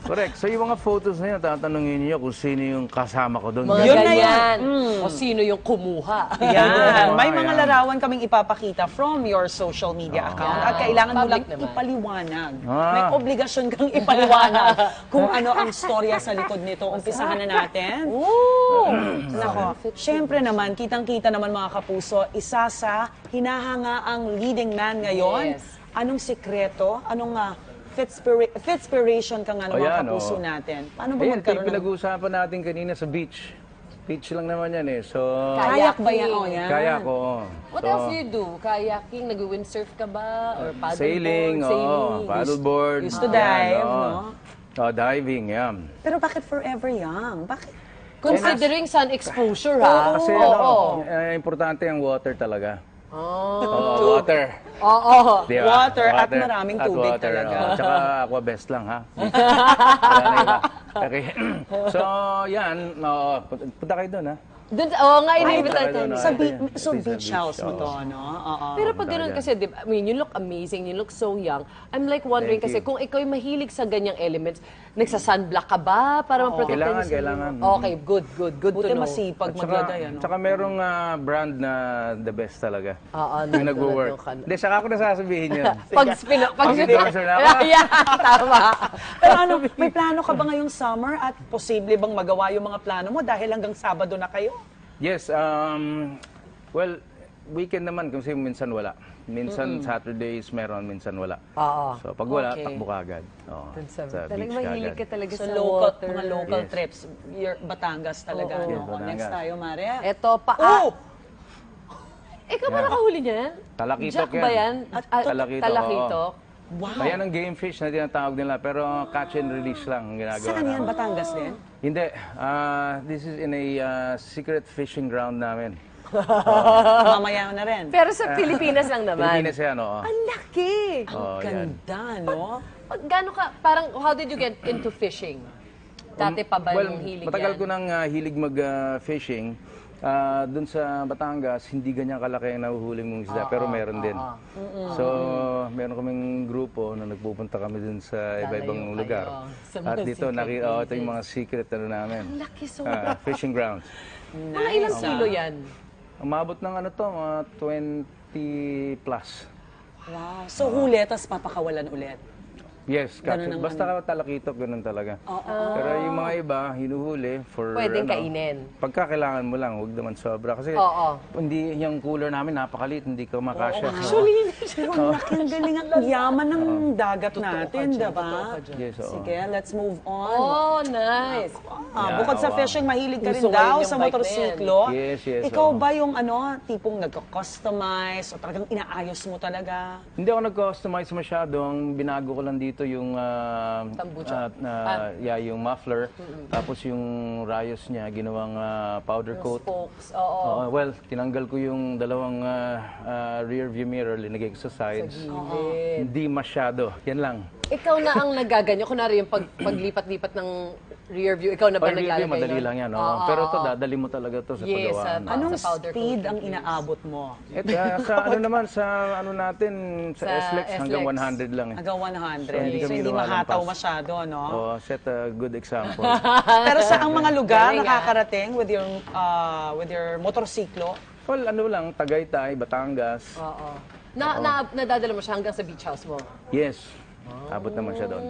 Correct. So yung mga photos na yun, tatanungin niyo kung sino yung kasama ko doon. Mga Yun na ganyan. yan. O sino yung kumuha. Yan. May mga Ayan. larawan kaming ipapakita from your social media account at kailangan mo lang Public naman. ipaliwanag. Ah. May obligasyon kang ipaliwanag kung ano ang storya sa likod nito. Umpisahan na natin. Nako, syempre naman, kitang-kita naman mga kapuso, isa sa hinahanga ang leading man ngayon. Yes. Anong sikreto? Anong fitspiration ka nga ng mga Ayan, kapuso oh. natin? Paano ba Ayun, magkaroon ng... pinag-uusapan natin kanina sa beach. Beach lang naman yan eh. So, Kayak ba yan? Oh, yan. kaya ko. What else do you do? Kayaking, nag-windsurf ka ba? Or paddleboard? Sailing, Sailing? paddleboard. Used to dive, Yan, oo. no? Oh, diving, yan. Pero bakit forever young? Bakit? Considering sun exposure, ha? Kasi importante ang water talaga. Oh. Water. Oo. Di ba? Water at maraming tubig talaga. Oh. Tsaka aqua best lang, ha? Wala na iba. Okay. So, yan. Punta kayo doon, ha? Dun, oo nga, Ay, inibitahan doon, tayo. Sa, Ayun. so Sa beach house mo beach, to, oo. no? Oo. Pero pag Punta ganun ka kasi, I mean, you look amazing, you look so young. I'm like wondering Thank kasi you. kung ikaw ay mahilig sa ganyang elements, nagsa-sunblock ka ba para maprotektahan Kailangan. Okay, good to Buti know. masipag At saka, magladay, ano? tsaka merong brand na the best talaga. Oo, Yung nag-work. Hindi, saka ako nasasabihin yun. Pag endorser na ako. Yeah, tama. Pero ano, may plano ka ba ngayong summer at posible bang magawa yung mga plano mo dahil hanggang Sabado na kayo? Yes, well, weekend naman kasi minsan wala. Minsan Saturdays meron, minsan wala. Oo. So pag wala, Okay. takbo ka agad. Oo, Talagang beach ka mahilig agad. ka talaga So sa local, water. mga local Yes. trips, your Batangas talaga. Oo. No? Yes, O, next Batangas. tayo, Mare. Eto, Oh! Ikaw ba nakahuli niyan? Talakitok Jack ba yan? Talakitok, Talakitok? Wow! Ayan ang game fish na tinatawag nila, pero catch and release lang ang ginagawa Saan yan? namin. Batangas din? Hindi, this is in a secret fishing ground namin. Mamaya na rin. Pero sa Pilipinas lang naman. Pilipinas yan, oo. Ang laki! Oo, yan. Ganda, no? Gano'n ka, parang, how did you get into fishing? Dati pa ba yung hilig matagal yan? ko nang hilig mag-fishing. Doon sa Batangas, hindi ganyan kalaki ang nahuhuling mong isda, pero meron din. So, meron kaming grupo na nagpupunta kami dun sa iba-ibang Lalayo lugar. kayo sa At mga dito, secret ito yung mga secret na namin. Ang laki sobra. Fishing grounds. Mga ilang kilo yan? Umabot ng mga 20 plus. Wow. So huli, tapos papakawalan ulit. Yes, Ganun ang basta talakitok, ganun talaga. Pero yung mga iba, hinuhuli for... Pwedeng kainin. Pagka kailangan mo lang, huwag naman sobra. Kasi Oo. hindi yung cooler namin napakaliit, hindi ka makasya. Actually, Pero ang laki ng galing ang yaman ng dagat natin, diba? Yes, oo. Sige, let's move on. oh, nice. Bukod sa wow. fishing, mahilig ka rin Gusto ko daw yun yung sa bike motorsiklo. Yes, yes, Ikaw oo. ba yung tipong nagko-customize o talagang inaayos mo talaga? Hindi ako nag-customize masyado. Ang binago ko lang dito yung Tambucha. yung muffler. Tapos yung rayos niya, ginawang powder coat. Spokes, oo. Well, tinanggal ko yung dalawang rear view mirror, linagay ko sa sides. Hindi masyado. Yan lang. Ikaw na ang nagaganyo. Kunwari yung paglipat-lipat ng rear view, ikaw na ba Pag naglalagay review, madali nun? lang yan. Oo, Pero oo, ito, oo. dadali mo talaga to sa Yes, paggawaan. Anong Sa powder speed coating ang is. inaabot mo? Ito, sa ano naman, sa ano natin, sa Sa SLEX hanggang SLEX. 100 lang. Hanggang 100. So, hindi kami hindi lumalampas. mahataw masyado, no? Oh, set a good example. Pero sa ang mga lugar Galing, nakakarating with your motorsiklo? Well, ano lang, Tagaytay, Batangas. Oo. Nadadala mo siya hanggang sa beach house mo? Yes, abot naman siya doon.